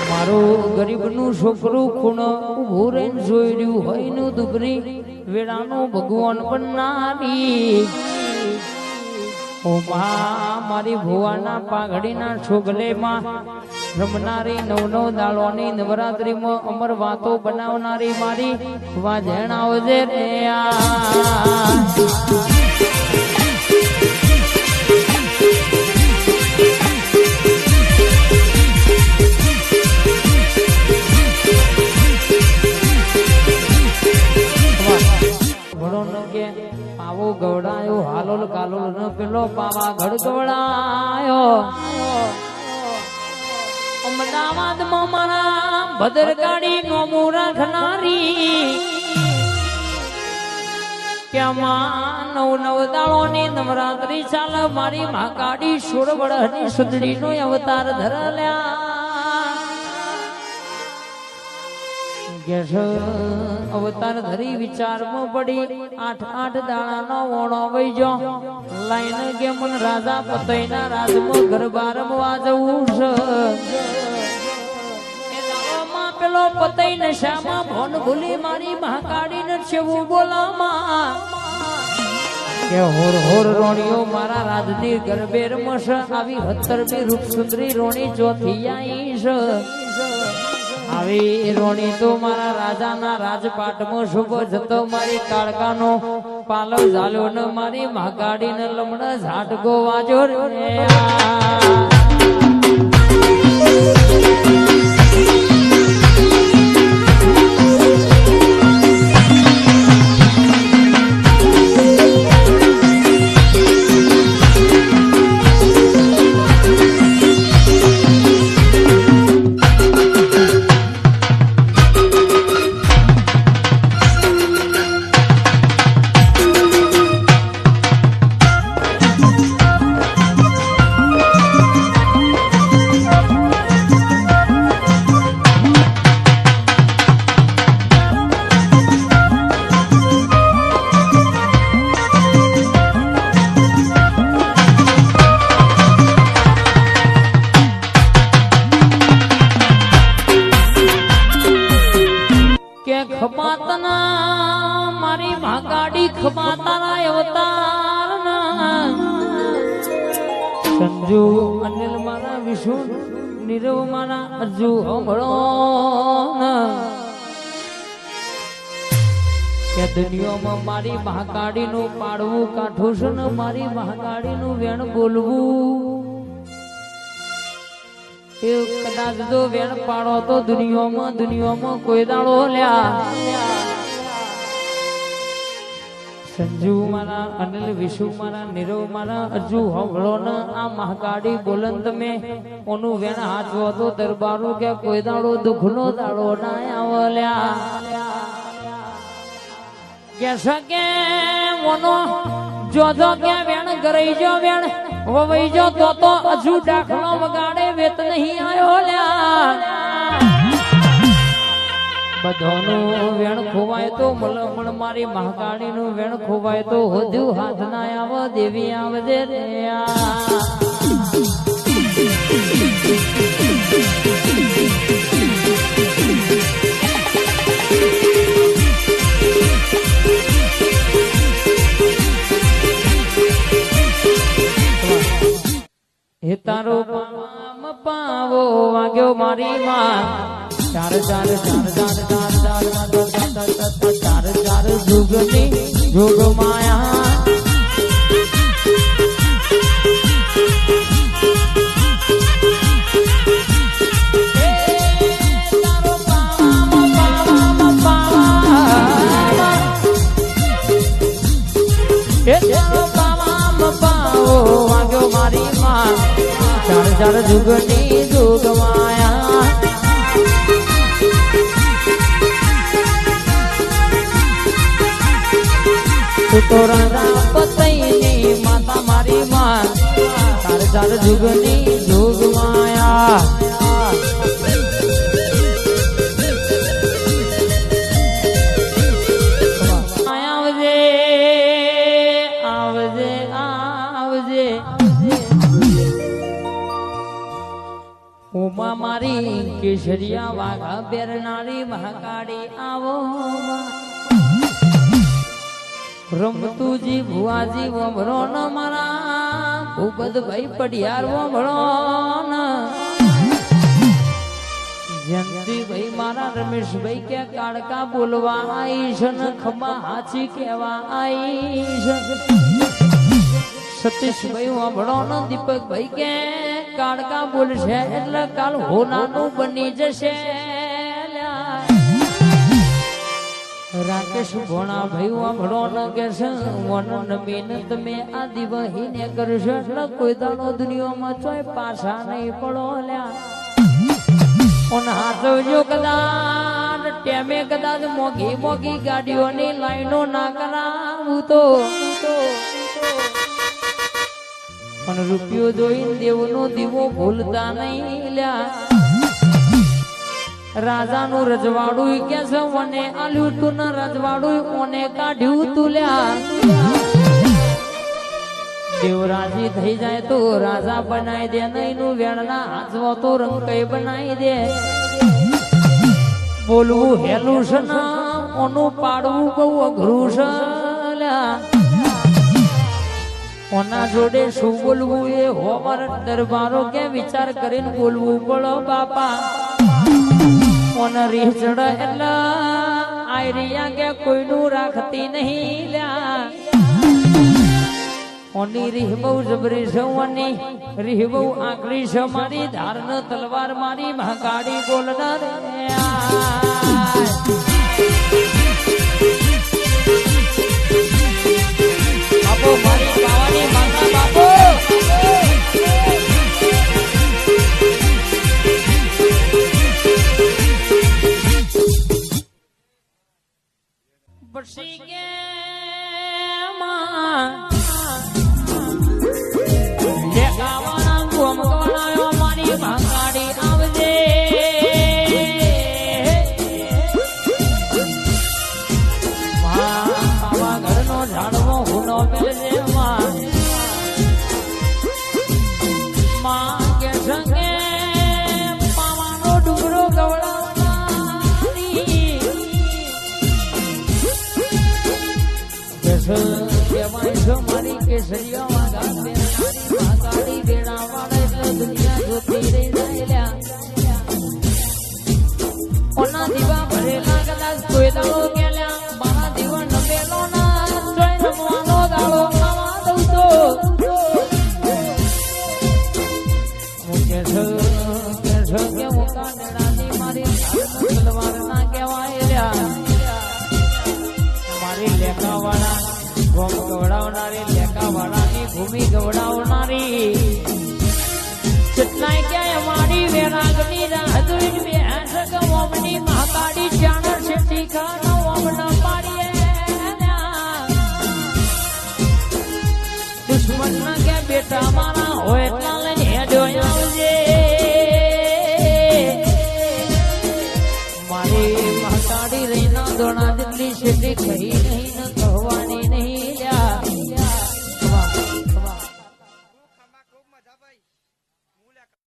મારું ગરીબનું છોકરું ખૂણ ઉભું રહીને જોઈ રહ્યું હોય નું દુબરી વેળાનું ભગવાન બનાવી ઓ મારી ભુવાના પાઘડીના છોગલેમાં રમનારી નવ દાળોની નવરાત્રીમાં અમર વાતો બનાવનારી મારી વાજણ આવજે રે પાવો ગવડાયો હાલોલ કાલોલ ન પેલો પાવા ગઢ ગવડાયો અમદાવાદમાં મારા ભદ્રકાળી નોમું રાખનારી ક્યાંમાં નવ દાળોની નવરાત્રી ચાલે મારી મહાકાળી સોળવડની સુંદરીનો અવતાર ધરલ્યા અવતાર ધરી વિચારમાં પડી 8 દાણાનો ઓણો વઈજો લાઈન કે મન રાજા પતઈના રાજમાં ગરબા રમવા જવું છે એ દાવામાં પેલો પતઈ નશામાં ભોન ભૂલી મારી મહાકાળીને છેવું બોલામાં કે હોર હોર રોણીઓ મારા રાજની ગરબે રમશ આવી 17મી રૂપ સુંદરી રોણી ચોથી આઈ છે આવી રોણી તો મારા રાજાના રાજપાટમાં શુભ જતો મારી કાળકાનો પાલવ ઝાલ્યો ને મારી મહાકાળીને લમણ ઝાટકો વાજો રે ખપાતના મારી મહાકાળી ખપાતાના અવતારના સંજુ અનિલ મારા વિષ્ણુ નીરવ મારા અર્જુ હમળો કે દુનિયામાં મારી મહાકાળીનું પાડવું કાઠું છે ને મારી મહાકાળીનું વેણ બોલવું એ કદાચ જો વેણ પાડો તો દુનિયામાં કોઈ દાડો લ્યા સંજુ મારા અનિલ વિશુ મારા નીરવ મારા અર્જુ હવળો ને આ મહાકાળી બોલન તમે ઓનું વેણ હાચવો તો દરબારું કે કોઈ દાડો દુઃખનો દાડો ના આવલ્યા કે સકે ઓનો જોજો કે વેણ ગરઈ જો વેણ વવઈ જો તો હજુ ડાખલો વગાડે વેત નહીં આયો લ્યા બધાનું વેણ ખોવાય તો મલમણ મારી મહાકાળીનું વેણ ખોવાય તો હોદ્યું હાથ ના આવ દેવી આવજે રે હે તારો પાવો વાગ્યો મારી માં ચાર ચાર ચાર ચાર ચાર ચાર ચાર ચાર જુગની જોગ માયા વાગ્યો મારી માં ચાર ચાર જુગની જોગ માયા તો રાજા પતઈની માતા મારી માં ચાર ચાર જુગની જોગ માયા આવજે આવજે આવજે ઉમા મારી કેસરિયા વાઘા બેરનારી મહાકાળી આવો રમતુજી ભુવાજી વમરો ન મારા ભૂપતભાઈ પડિયાર વમરો ન જયંતિભાઈ મારા રમેશભાઈ કે કાળકા બોલવા આઈશ ને ખમા હાચી કેવા આઈશ સતીશભાઈ વમરો ન દીપકભાઈ કે કાળકા બોલશે એટલે કાલ હોનાનું બની જશે રાકેશ ભોણા ભાઈ વાંભળો ન કેશે વન નમીન તમે આ દિવહી ને કરશો એટલે કોઈ દાડો દુનિયામાં ચોય પાછા નહીં પડો લ્યા ઓન હાથવજો કદાચ ટેમે કદાચ મોઘી મોઘી ગાડીઓની લાઈનો ના કરાવું તો પણ રૂપિયો જોઈને દેવનો દીવો ભૂલતા નહીં લ્યા રાજાનું રજવાડું કે છે મને આલ્યું તું ને રજવાડું ઓને કાઢ્યું તું લ્યા દેવરાજી થઈ જાય તો રાજા બનાવી દે નહીં નું વેણના હાથવો તો રંગ કઈ બનાવી દે બોલવું હેલું છે ને ઓનું પાડવું બહુ અઘરું છે લ્યા ઓના જોડે શું બોલવું એ હોવાર દરબારો કે વિચાર કરીને બોલવું પડો બાપા ઓન રીહ ચડ એટલે આયરિયા કે કોઈનું રાખતી નહીં લ્યા ઓની રીહ બહુ જબરી છે ઓની રીહ બહુ આકરી છે મારી ધારન તલવાર મારી મહાકાળી બોલનાર બાપો મારી ગાવાની માતા બાપો બસી કે માં લે ગાવાના ગોમ ગવણાયો મારી મહાકાળી આવજે માં આવા ઘરનો ઝાડવો હુનો મેલજે માં કે સંગે પાવાનો ડુંગરો ગવડાવનારી મારી કેસરિયા વાઘા બેરનારી મહાકાળી બેડા વાળા એટલે દુનિયા જોતી રહી જાય ઓના દીવા ભરેલા કદાચ કોઈ દાડો ગેલ્યા મારા દીવા નમેલો ના જોઈ રમવાનો દાડો ખાવા દઉં તો હું કેસો કે હું કાંડડાની મારી તલવાર ના કહેવાય લ્યા મારી લેખા વાળા ગોમ ગવડાવનારી લેકા વાળાની ભૂમિ ગવડાવનારી કેટલાય ક્યાંય મારી વેરાગની રાહ જોઈને બેસક ઓમની મહાકાળી ચાણર શેઠી ખાનો ઓમના પાડીએ દુશ્મનના કે બેટા મારા હોય એટલા લઈને હેડો આવજે મારી મહાકાળી રહીના દોણા જેટલી શેઠી કહી